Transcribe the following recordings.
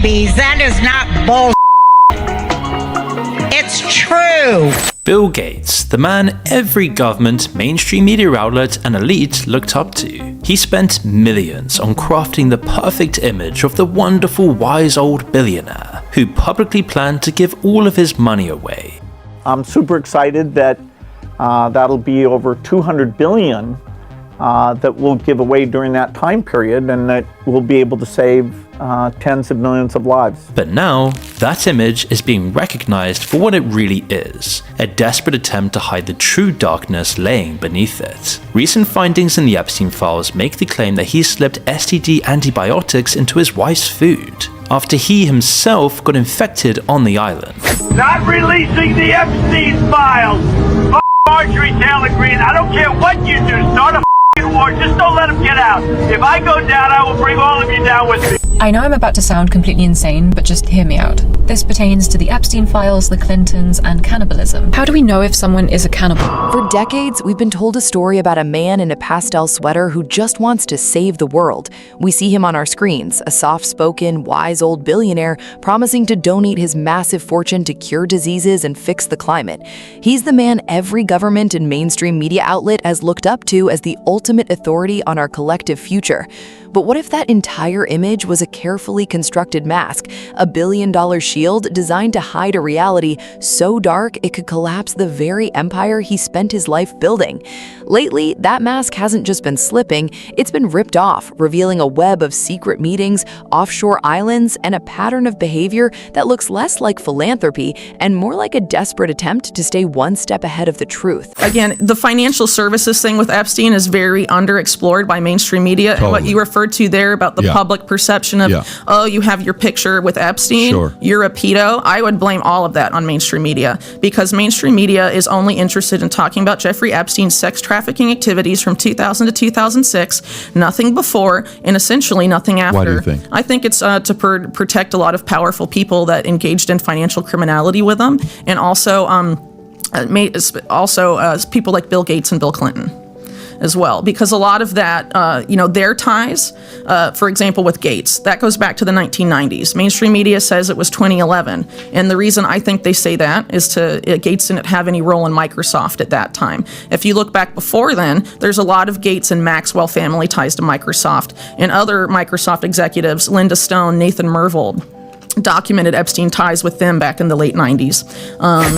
babies. That is not bull. It's true. Bill Gates, the man every government, mainstream media outlet, and elite looked up to. He spent millions on crafting the perfect image of the wonderful, wise old billionaire who publicly planned to give all of his money away. I'm super excited that that'll be over $200 billion that we'll give away during that time period, and that we'll be able to save tens of millions of lives. But now, that image is being recognized for what it really is, a desperate attempt to hide the true darkness laying beneath it. Recent findings in the Epstein files make the claim that he slipped STD antibiotics into his wife's food, after he himself got infected on the island. Not releasing the Epstein files! F*** Marjorie Taylor Greene, I don't care what you do, start a war, just don't let him get out. If I go down, I will bring all of you down with me. I know I'm about to sound completely insane, but just hear me out. This pertains to the Epstein files, the Clintons, and cannibalism. How do we know if someone is a cannibal? For decades, we've been told a story about a man in a pastel sweater who just wants to save the world. We see him on our screens, a soft-spoken, wise old billionaire promising to donate his massive fortune to cure diseases and fix the climate. He's the man every government and mainstream media outlet has looked up to as the ultimate authority on our collective future. But what if that entire image was a carefully constructed mask, a billion-dollar shield designed to hide a reality so dark it could collapse the very empire he spent his life building? Lately, that mask hasn't just been slipping, it's been ripped off, revealing a web of secret meetings, offshore islands, and a pattern of behavior that looks less like philanthropy and more like a desperate attempt to stay one step ahead of the truth. Again, the financial services thing with Epstein is very underexplored by mainstream media. Totally. And what you referred to there about the public perception of, oh, you have your picture with Epstein, you're a pedo. I would blame all of that on mainstream media, because mainstream media is only interested in talking about Jeffrey Epstein's sex trafficking activities from 2000 to 2006, nothing before, and essentially nothing after. Why do you think? I think it's to protect a lot of powerful people that engaged in financial criminality with them, and also people like Bill Gates and Bill Clinton as well, because a lot of that, their ties, for example, with Gates, that goes back to the 1990s. Mainstream media says it was 2011, and the reason I think they say that is Gates didn't have any role in Microsoft at that time. If you look back before then, there's a lot of Gates and Maxwell family ties to Microsoft, and other Microsoft executives, Linda Stone, Nathan Myhrvold, documented Epstein ties with them back in the late 90s.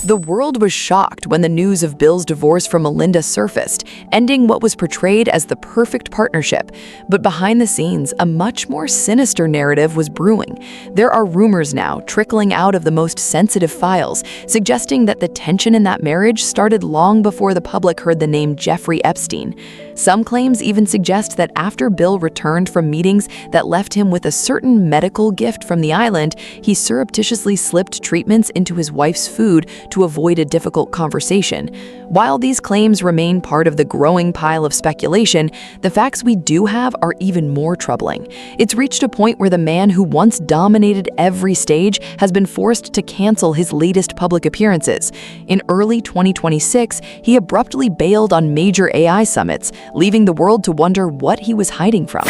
The world was shocked when the news of Bill's divorce from Melinda surfaced, ending what was portrayed as the perfect partnership. But behind the scenes, a much more sinister narrative was brewing. There are rumors now trickling out of the most sensitive files, suggesting that the tension in that marriage started long before the public heard the name Jeffrey Epstein. Some claims even suggest that after Bill returned from meetings that left him with a certain medical gift from the island, he surreptitiously slipped treatments into his wife's food to avoid a difficult conversation. While these claims remain part of the growing pile of speculation, the facts we do have are even more troubling. It's reached a point where the man who once dominated every stage has been forced to cancel his latest public appearances. In early 2026, he abruptly bailed on major AI summits, leaving the world to wonder what he was hiding from.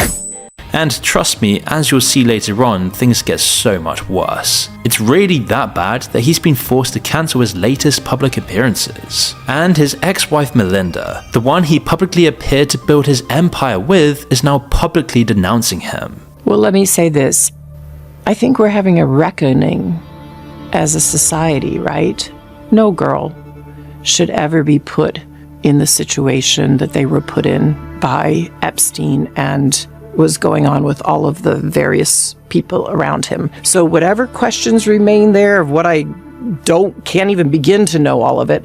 And trust me, as you'll see later on, things get so much worse. It's really that bad that he's been forced to cancel his latest public appearances. And his ex-wife Melinda, the one he publicly appeared to build his empire with, is now publicly denouncing him. Well, let me say this. I think we're having a reckoning as a society, right? No girl should ever be put in the situation that they were put in by Epstein and was going on with all of the various people around him. So whatever questions remain there of what I can't even begin to know all of it,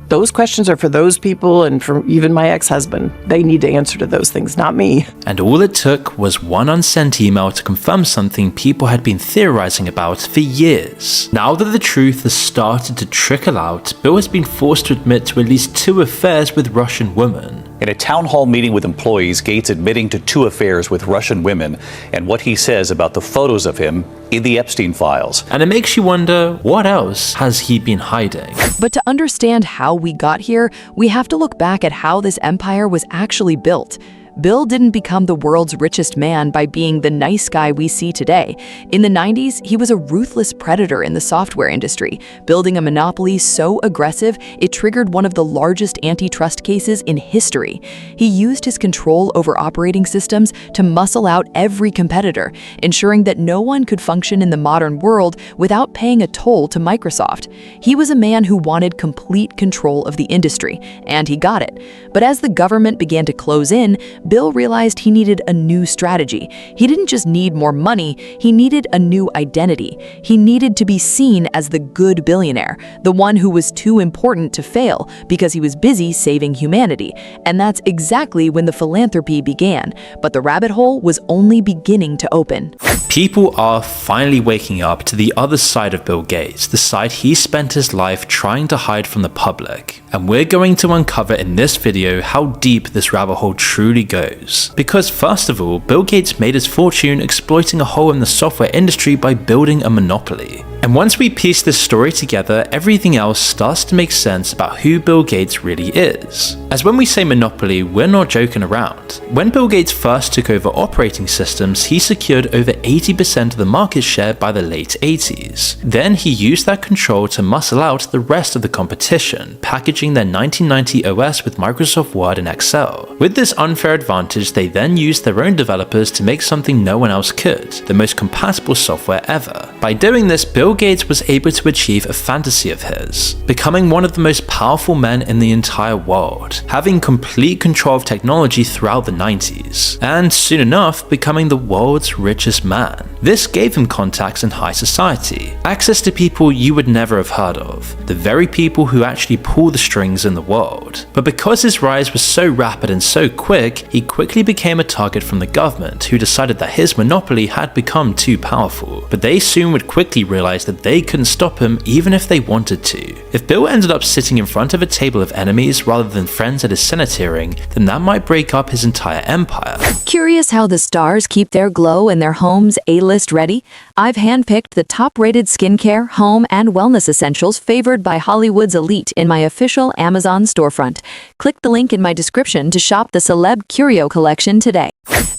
those questions are for those people and for even my ex-husband. They need to answer to those things, not me. And all it took was one unsent email to confirm something people had been theorizing about for years. Now that the truth has started to trickle out, Bill has been forced to admit to at least 2 affairs with Russian women. In a town hall meeting with employees, Gates admitting to 2 affairs with Russian women and what he says about the photos of him in the Epstein files. And it makes you wonder, what else has he been hiding? But to understand how we got here, we have to look back at how this empire was actually built. Bill didn't become the world's richest man by being the nice guy we see today. In the 90s, he was a ruthless predator in the software industry, building a monopoly so aggressive it triggered one of the largest antitrust cases in history. He used his control over operating systems to muscle out every competitor, ensuring that no one could function in the modern world without paying a toll to Microsoft. He was a man who wanted complete control of the industry, and he got it. But as the government began to close in, Bill realized he needed a new strategy. He didn't just need more money, he needed a new identity. He needed to be seen as the good billionaire, the one who was too important to fail because he was busy saving humanity. And that's exactly when the philanthropy began. But the rabbit hole was only beginning to open. People are finally waking up to the other side of Bill Gates, the side he spent his life trying to hide from the public. And we're going to uncover in this video how deep this rabbit hole truly goes. Because first of all, Bill Gates made his fortune exploiting a hole in the software industry by building a monopoly. And once we piece this story together, everything else starts to make sense about who Bill Gates really is. As when we say monopoly, we're not joking around. When Bill Gates first took over operating systems, he secured over 80% of the market share by the late 80s. Then he used that control to muscle out the rest of the competition, packaging their 1990 OS with Microsoft Word and Excel. With this unfair advantage, they then used their own developers to make something no one else could, the most compatible software ever. By doing this, Bill Gates was able to achieve a fantasy of his, becoming one of the most powerful men in the entire world, having complete control of technology throughout the 90s, and soon enough becoming the world's richest man. This gave him contacts in high society, access to people you would never have heard of, the very people who actually pull the strings in the world. But because his rise was so rapid and so quick, he quickly became a target from the government, who decided that his monopoly had become too powerful. But they soon would quickly realize that they couldn't stop him even if they wanted to. If Bill ended up sitting in front of a table of enemies rather than friends at his Senate hearing, then that might break up his entire empire. Curious how the stars keep their glow and their homes A-list ready? I've handpicked the top-rated skincare, home, and wellness essentials favored by Hollywood's elite in my official Amazon storefront. Click the link in my description to shop the Celeb Curio collection today.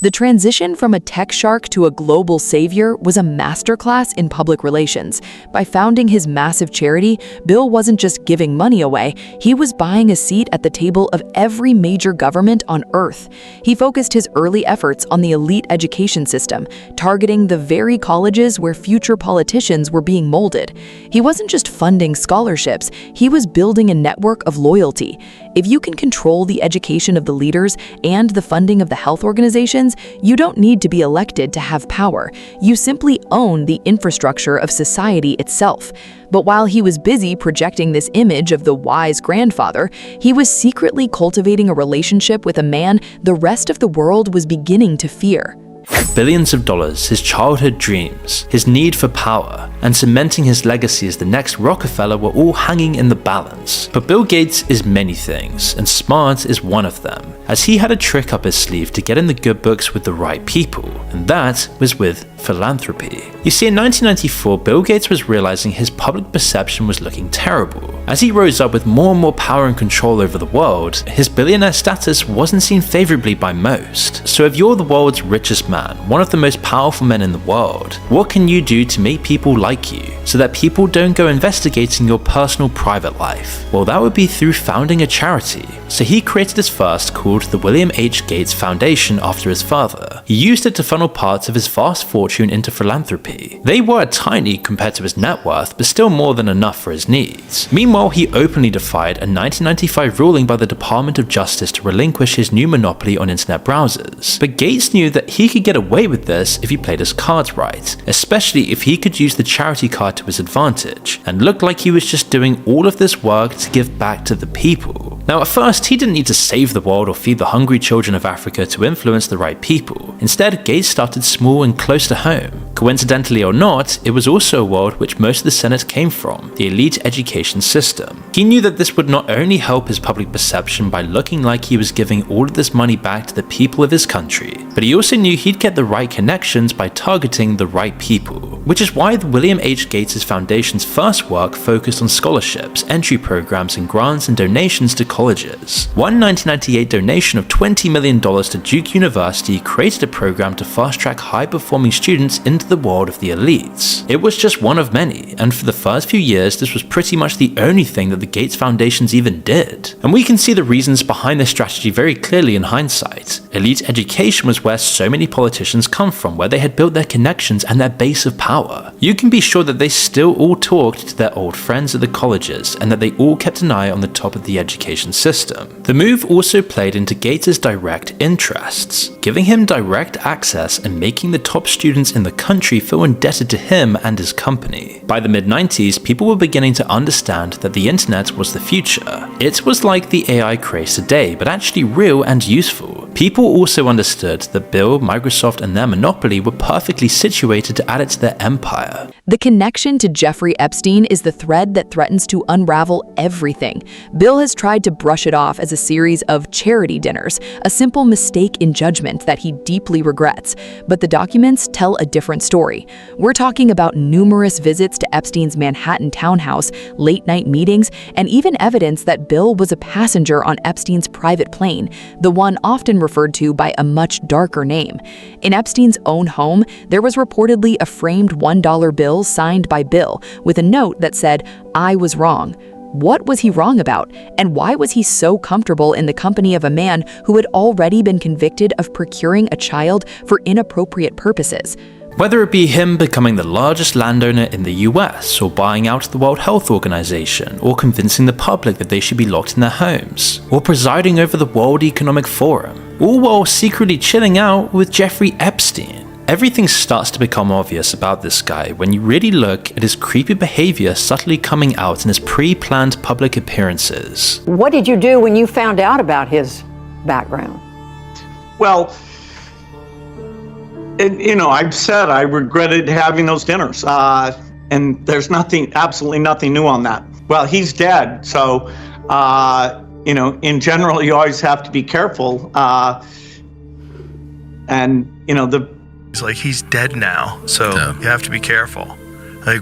The transition from a tech shark to a global savior was a masterclass in public relations. By founding his massive charity, Bill wasn't just giving money away, he was buying a seat at the table of every major government on Earth. He focused his early efforts on the elite education system, targeting the very colleges where future politicians were being molded. He wasn't just funding scholarships, he was building a network of loyalty. If you can control the education of the leaders and the funding of the health organizations, you don't need to be elected to have power. You simply own the infrastructure of society itself. But while he was busy projecting this image of the wise grandfather, he was secretly cultivating a relationship with a man the rest of the world was beginning to fear. Billions of dollars, his childhood dreams, his need for power, and cementing his legacy as the next Rockefeller were all hanging in the balance. But Bill Gates is many things, and smart is one of them, as he had a trick up his sleeve to get in the good books with the right people, and that was with philanthropy. You see, in 1994, Bill Gates was realizing his public perception was looking terrible. As he rose up with more and more power and control over the world, his billionaire status wasn't seen favorably by most. So if you're the world's richest man, one of the most powerful men in the world, what can you do to make people like you, so that people don't go investigating your personal private life? Well, that would be through founding a charity. So he created his first, called the William H. Gates Foundation after his father. He used it to funnel parts of his vast fortune into philanthropy. They were tiny compared to his net worth, but still more than enough for his needs. Meanwhile, he openly defied a 1995 ruling by the Department of Justice to relinquish his new monopoly on internet browsers. But Gates knew that he could get away with this if he played his cards right, especially if he could use the charity card to his advantage, and looked like he was just doing all of this work to give back to the people. Now, at first, he didn't need to save the world or feed the hungry children of Africa to influence the right people. Instead, Gates started small and close to home. Coincidentally or not, it was also a world which most of the Senate came from, the elite education system. He knew that this would not only help his public perception by looking like he was giving all of this money back to the people of his country, but he also knew he'd get the right connections by targeting the right people, which is why the William H. Gates Foundation's first work focused on scholarships, entry programs, and grants and donations to colleges. One 1998 donation of $20 million to Duke University created a program to fast-track high-performing students into the world of the elites. It was just one of many, and for the first few years this was pretty much the only thing that the Gates Foundations even did. And we can see the reasons behind this strategy very clearly in hindsight. Elite education was where so many politicians come from, where they had built their connections and their base of power. You can be sure that they still all talked to their old friends at the colleges, and that they all kept an eye on the top of the education system. The move also played into Gates' direct interests, giving him direct access and making the top students in the country feel indebted to him and his company. By the mid-90s, people were beginning to understand that the internet was the future. It was like the AI craze today, but actually real and useful. People also understood that Bill, Microsoft, and their monopoly were perfectly situated to add it to their empire. The connection to Jeffrey Epstein is the thread that threatens to unravel everything. Bill has tried to brush it off as a series of charity dinners, a simple mistake in judgment that he deeply regrets. But the documents tell a different story. We're talking about numerous visits to Epstein's Manhattan townhouse, late-night meetings, and even evidence that Bill was a passenger on Epstein's private plane, the one often referred to by a much darker name. In Epstein's own home, there was reportedly a framed $1 bill signed by Bill with a note that said, "I was wrong." What was he wrong about? And why was he so comfortable in the company of a man who had already been convicted of procuring a child for inappropriate purposes? Whether it be him becoming the largest landowner in the US, or buying out the World Health Organization, or convincing the public that they should be locked in their homes, or presiding over the World Economic Forum, all while secretly chilling out with Jeffrey Epstein. Everything starts to become obvious about this guy when you really look at his creepy behavior subtly coming out in his pre-planned public appearances. What did you do when you found out about his background? Well, I've said I regretted having those dinners, and there's absolutely nothing new on that. Well, he's dead, so, in general, you always have to be careful, It's like, he's dead now, so you have to be careful. Like,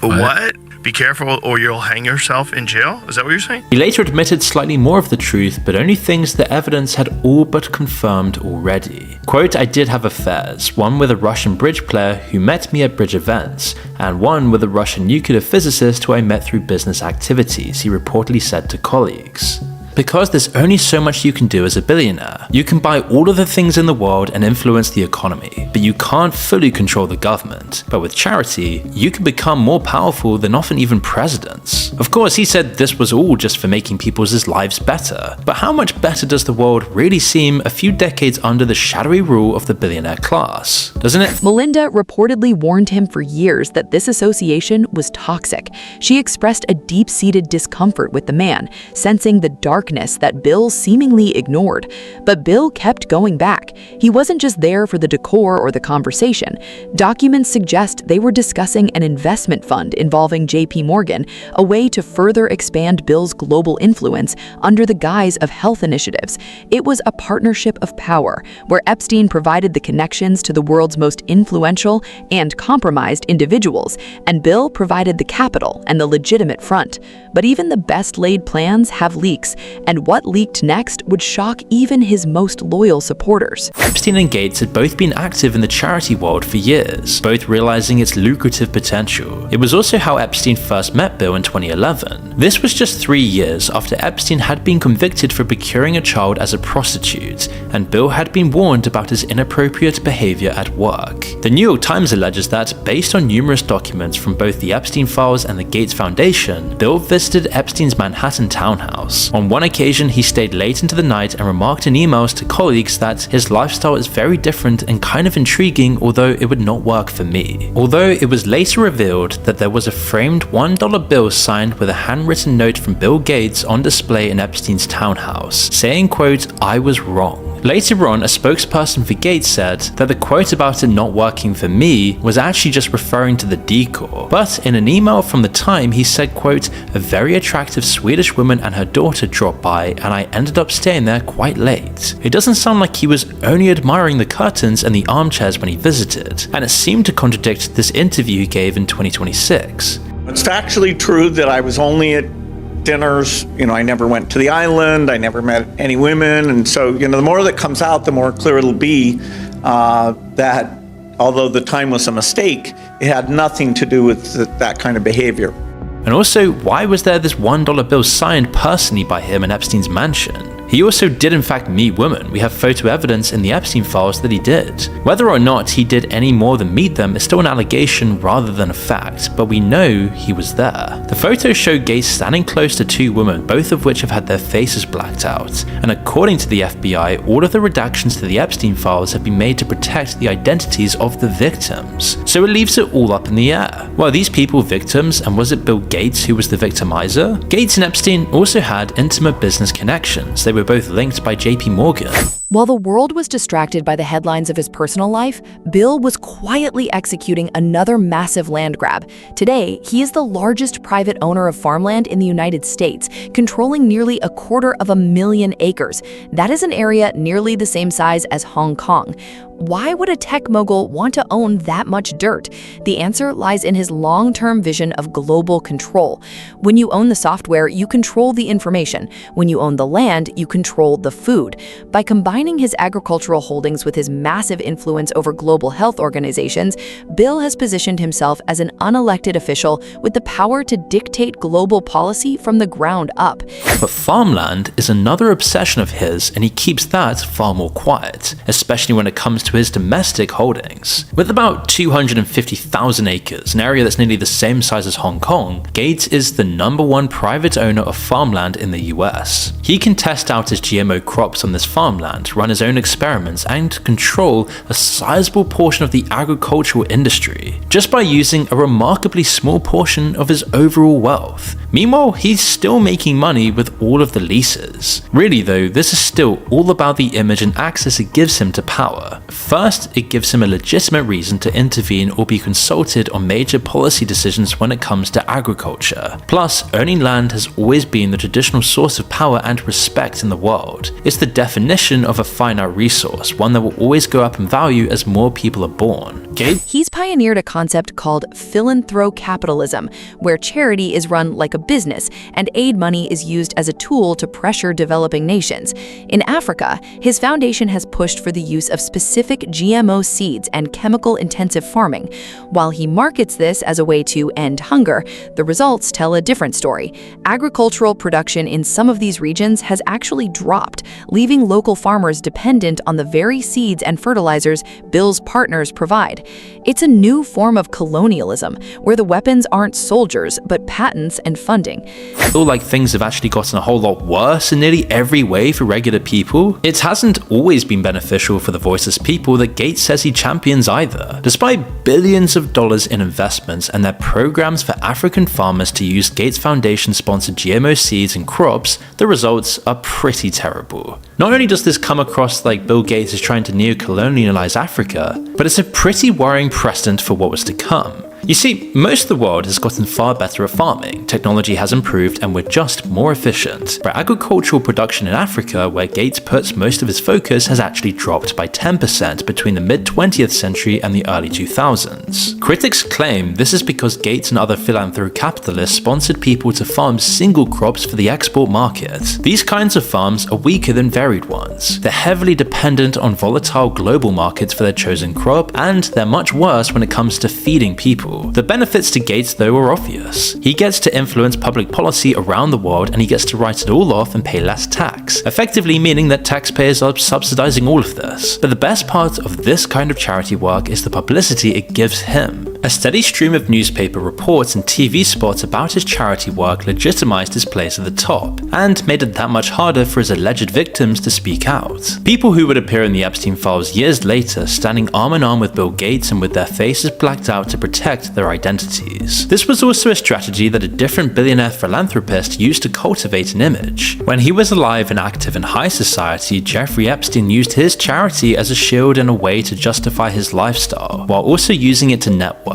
what? Be careful or you'll hang yourself in jail? Is that what you're saying? He later admitted slightly more of the truth, but only things the evidence had all but confirmed already. Quote, "I did have affairs, one with a Russian bridge player who met me at bridge events, and one with a Russian nuclear physicist who I met through business activities," he reportedly said to colleagues. Because there's only so much you can do as a billionaire. You can buy all of the things in the world and influence the economy, but you can't fully control the government. But with charity, you can become more powerful than often even presidents. Of course, he said this was all just for making people's lives better. But how much better does the world really seem a few decades under the shadowy rule of the billionaire class? Doesn't it? Melinda reportedly warned him for years that this association was toxic. She expressed a deep-seated discomfort with the man, sensing the darkness that Bill seemingly ignored. But Bill kept going back. He wasn't just there for the decor or the conversation. Documents suggest they were discussing an investment fund involving JP Morgan, a way to further expand Bill's global influence under the guise of health initiatives. It was a partnership of power, where Epstein provided the connections to the world's most influential and compromised individuals, and Bill provided the capital and the legitimate front. But even the best-laid plans have leaks, and what leaked next would shock even his most loyal supporters. Epstein and Gates had both been active in the charity world for years, both realizing its lucrative potential. It was also how Epstein first met Bill in 2011. This was just 3 years after Epstein had been convicted for procuring a child as a prostitute, and Bill had been warned about his inappropriate behavior at work. The New York Times alleges that, based on numerous documents from both the Epstein files and the Gates Foundation, Bill visited Epstein's Manhattan townhouse. On one occasion, he stayed late into the night and remarked in emails to colleagues that his lifestyle is very different and kind of intriguing, although it would not work for me. Although it was later revealed that there was a framed $1 bill signed with a handwritten note from Bill Gates on display in Epstein's townhouse, saying, quote, "I was wrong." Later on, a spokesperson for Gates said that the quote about it not working for me was actually just referring to the decor. But in an email from the time, he said, quote, "A very attractive Swedish woman and her daughter dropped by and I ended up staying there quite late." It doesn't sound like he was only admiring the curtains and the armchairs when he visited, and it seemed to contradict this interview he gave in 2026. It's actually true that I was only at dinners, I never went to the island, I never met any women, and so, the more that comes out, the more clear it'll be that although the time was a mistake, it had nothing to do with that kind of behavior. And also, why was there this $1 bill signed personally by him in Epstein's mansion? He also did in fact meet women. We have photo evidence in the Epstein files that he did. Whether or not he did any more than meet them is still an allegation rather than a fact, but we know he was there. The photos show Gates standing close to two women, both of which have had their faces blacked out. And according to the FBI, all of the redactions to the Epstein files have been made to protect the identities of the victims. So it leaves it all up in the air. Were these people victims, and was it Bill Gates who was the victimizer? Gates and Epstein also had intimate business connections. They were both linked by JP Morgan. While the world was distracted by the headlines of his personal life, Bill was quietly executing another massive land grab. Today, he is the largest private owner of farmland in the United States, controlling nearly 250,000 acres. That is an area nearly the same size as Hong Kong. Why would a tech mogul want to own that much dirt? The answer lies in his long-term vision of global control. When you own the software, you control the information. When you own the land, you control the food. By combining his agricultural holdings with his massive influence over global health organizations, Bill has positioned himself as an unelected official with the power to dictate global policy from the ground up. But farmland is another obsession of his, and he keeps that far more quiet, especially when it comes to his domestic holdings. With about 250,000 acres, an area that's nearly the same size as Hong Kong, Gates is the #1 private owner of farmland in the US. He can test out his GMO crops on this farmland, run his own experiments, and control a sizable portion of the agricultural industry, just by using a remarkably small portion of his overall wealth. Meanwhile, he's still making money with all of the leases. Really though, this is still all about the image and access it gives him to power. First, it gives him a legitimate reason to intervene or be consulted on major policy decisions when it comes to agriculture. Plus, owning land has always been the traditional source of power and respect in the world. It's the definition of a finite resource, one that will always go up in value as more people are born. He's pioneered a concept called philanthrocapitalism, where charity is run like a business and aid money is used as a tool to pressure developing nations. In Africa, his foundation has pushed for the use of specific GMO seeds and chemical-intensive farming. While he markets this as a way to end hunger, the results tell a different story. Agricultural production in some of these regions has actually dropped, leaving local farmers dependent on the very seeds and fertilizers Bill's partners provide. It's a new form of colonialism, where the weapons aren't soldiers, but patents and funding. I feel like things have actually gotten a whole lot worse in nearly every way for regular people. It hasn't always been beneficial for the voiceless people that Gates says he champions either. Despite billions of dollars in investments and their programs for African farmers to use Gates Foundation-sponsored GMO seeds and crops, the results are pretty terrible. Not only does this come across like Bill Gates is trying to neo-colonialize Africa, but it's a pretty worrying precedent for what was to come. You see, most of the world has gotten far better at farming, technology has improved, and we're just more efficient. But agricultural production in Africa, where Gates puts most of his focus, has actually dropped by 10% between the mid-20th century and the early 2000s. Critics claim this is because Gates and other philanthrocapitalists sponsored people to farm single crops for the export market. These kinds of farms are weaker than varied ones. They're heavily dependent on volatile global markets for their chosen crop, and they're much worse when it comes to feeding people. The benefits to Gates, though, are obvious. He gets to influence public policy around the world, and he gets to write it all off and pay less tax, effectively meaning that taxpayers are subsidizing all of this. But the best part of this kind of charity work is the publicity it gives him. A steady stream of newspaper reports and TV spots about his charity work legitimized his place at the top, and made it that much harder for his alleged victims to speak out. People who would appear in the Epstein files years later standing arm in arm with Bill Gates and with their faces blacked out to protect their identities. This was also a strategy that a different billionaire philanthropist used to cultivate an image. When he was alive and active in high society, Jeffrey Epstein used his charity as a shield and a way to justify his lifestyle, while also using it to network,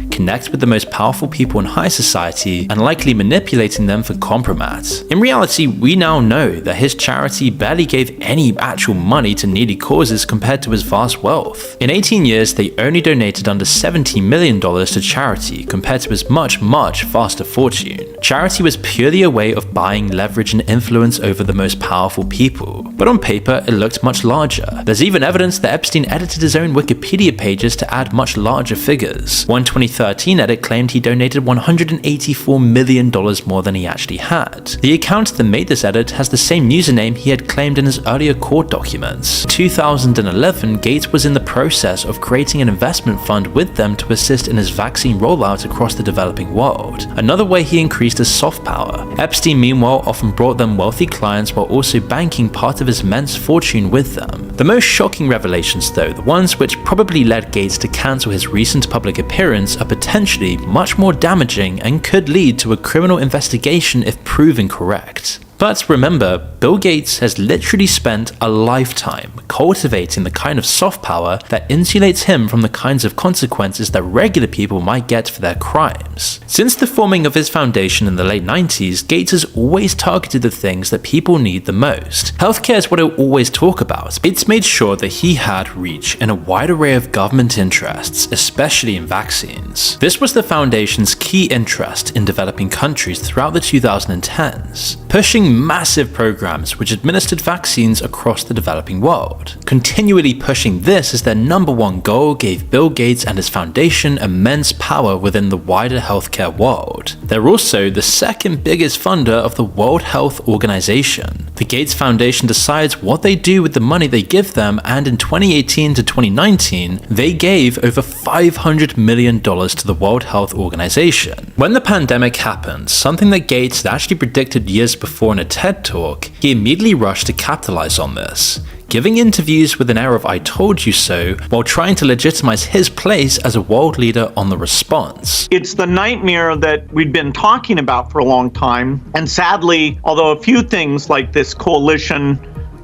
connect with the most powerful people in high society, and likely manipulating them for compromise. In reality, we now know that his charity barely gave any actual money to needy causes compared to his vast wealth. In 18 years, they only donated under $70 million to charity compared to his much vaster fortune. Charity was purely a way of buying leverage and influence over the most powerful people, but on paper it looked much larger. There's even evidence that Epstein edited his own Wikipedia pages to add much larger figures. One 2013 edit claimed he donated $184 million more than he actually had. The account that made this edit has the same username he had claimed in his earlier court documents. In 2011, Gates was in the process of creating an investment fund with them to assist in his vaccine rollout across the developing world, another way he increased his soft power. Epstein, meanwhile, often brought them wealthy clients while also banking part of his immense fortune with them. The most shocking revelations, though, the ones which probably led Gates to cancel his recent public appearance, are potentially much more damaging and could lead to a criminal investigation if proven correct. But remember, Bill Gates has literally spent a lifetime cultivating the kind of soft power that insulates him from the kinds of consequences that regular people might get for their crimes. Since the forming of his foundation in the late 90s, Gates has always targeted the things that people need the most. Healthcare is what he'll always talk about. Gates made sure that he had reach in a wide array of government interests, especially in vaccines. This was the foundation's key interest in developing countries throughout the 2010s, pushing massive programs which administered vaccines across the developing world. Continually pushing this as their #1 goal gave Bill Gates and his foundation immense power within the wider healthcare world. They're also the second biggest funder of the World Health Organization. The Gates Foundation decides what they do with the money they give them, and in 2018 to 2019, they gave over $500 million to the World Health Organization. When the pandemic happened, something that Gates had actually predicted years before in a TED Talk, he immediately rushed to capitalize on this, giving interviews with an air of "I told you so," while trying to legitimize his place as a world leader on the response. It's the nightmare that we've been talking about for a long time, and sadly, although a few things like this coalition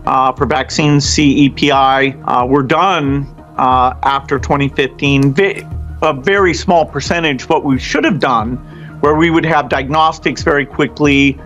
for vaccines, CEPI, were done after 2015, a very small percentage what we should have done, where we would have diagnostics very quickly,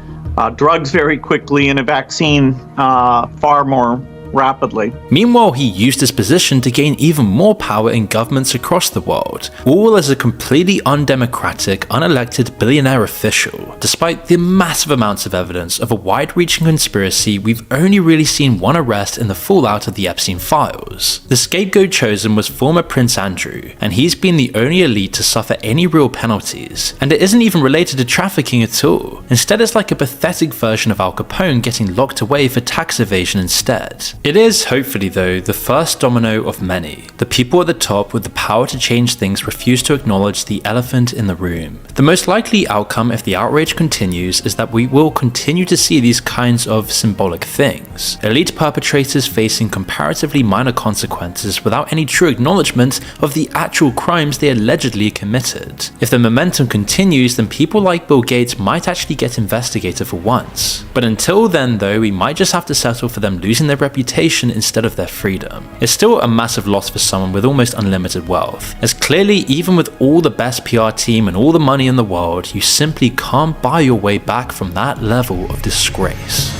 drugs very quickly, and a vaccine far more rapidly. Meanwhile, he used his position to gain even more power in governments across the world, all as a completely undemocratic, unelected billionaire official. Despite the massive amounts of evidence of a wide-reaching conspiracy, we've only really seen one arrest in the fallout of the Epstein files. The scapegoat chosen was former Prince Andrew, and he's been the only elite to suffer any real penalties, and it isn't even related to trafficking at all. Instead, it's like a pathetic version of Al Capone getting locked away for tax evasion instead. It is, hopefully though, the first domino of many. The people at the top with the power to change things refuse to acknowledge the elephant in the room. The most likely outcome if the outrage continues is that we will continue to see these kinds of symbolic things. Elite perpetrators facing comparatively minor consequences without any true acknowledgement of the actual crimes they allegedly committed. If the momentum continues, then people like Bill Gates might actually get investigated for once. But until then though, we might just have to settle for them losing their reputation instead of their freedom. It's still a massive loss for someone with almost unlimited wealth, as clearly even with all the best PR team and all the money in the world, you simply can't buy your way back from that level of disgrace.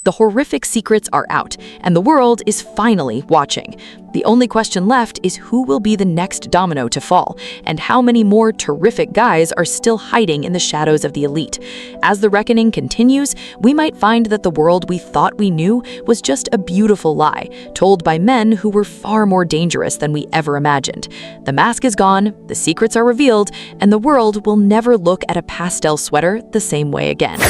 The horrific secrets are out, and the world is finally watching. The only question left is who will be the next domino to fall, and how many more terrific guys are still hiding in the shadows of the elite. As the reckoning continues, we might find that the world we thought we knew was just a beautiful lie, told by men who were far more dangerous than we ever imagined. The mask is gone, the secrets are revealed, and the world will never look at a pastel sweater the same way again.